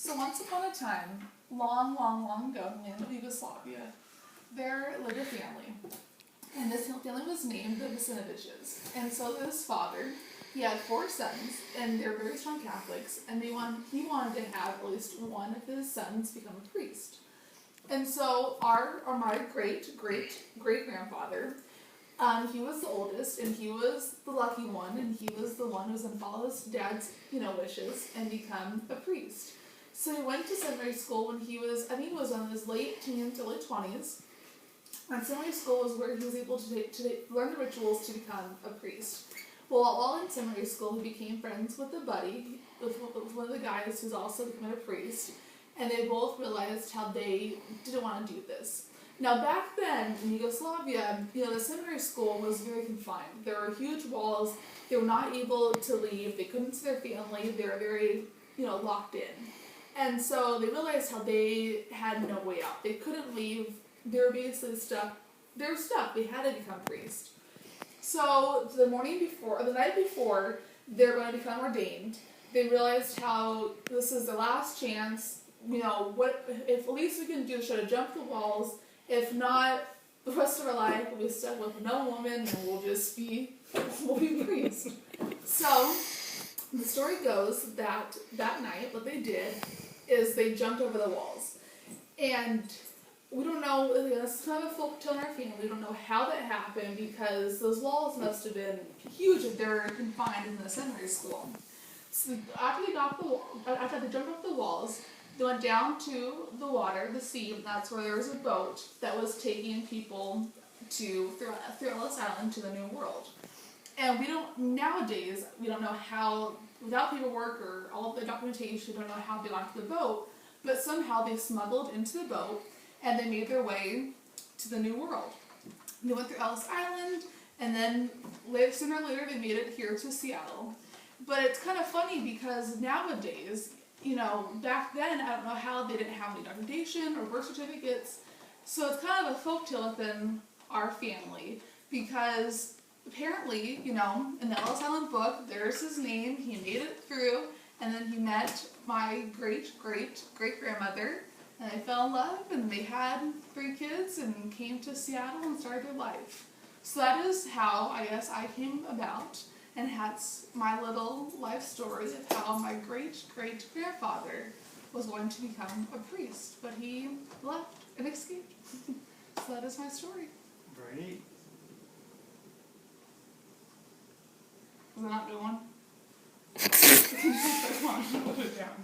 So once upon a time, long, long, long ago in the land of Yugoslavia, there lived a family. And this family was named the Vasinoviches. And so this father, he had 4 sons, and they're very strong Catholics, and he wanted to have at least one of his sons become a priest. And so my great-great-great-grandfather, he was the oldest, and he was the lucky one, and he was the one who was going to follow his dad's, wishes and become a priest. So he went to seminary school when he was, I think it was in his late teens, early 20s. And seminary school was where he was able to learn the rituals to become a priest. Well, while in seminary school, he became friends with a buddy, with one of the guys who's also becoming a priest, and they both realized how they didn't want to do this. Now, back then in Yugoslavia, the seminary school was very confined. There were huge walls. They were not able to leave. They couldn't see their family. They were very, locked in. And so they realized how they had no way out. They couldn't leave. They were basically stuck. They were stuck. They had to become priests. So the night before they're going to become ordained, they realized how this is their last chance. What if at least we can do is try to jump the walls. If not, the rest of our life we'll be stuck with no woman, and we'll be priests. So the story goes that night, what they did is they jumped over the walls, and we don't know. It's kind of a folk tale in our family. We don't know how that happened because those walls must have been huge if they're confined in the seminary school. So after they jumped off the walls, they went down to the water, the sea, and that's where there was a boat that was taking people through Ellis Island to the New World. And nowadays, we don't know how, without paperwork or all of the documentation, we don't know how they got to the boat, but somehow they smuggled into the boat and they made their way to the New World. They went through Ellis Island, and then sooner or later they made it here to Seattle. But it's kind of funny because nowadays, back then, I don't know how they didn't have any documentation or birth certificates. So it's kind of a folktale within our family because apparently, in the Ellis Island book, there's his name, he made it through, and then he met my great-great-great-grandmother, and they fell in love, and they had 3 kids, and came to Seattle and started their life. So that is how, I guess, I came about. And that's my little life story of how my great-great-grandfather was going to become a priest. But he left and escaped. So that is my story. Very neat. Was I not doing one? Come on, put it down.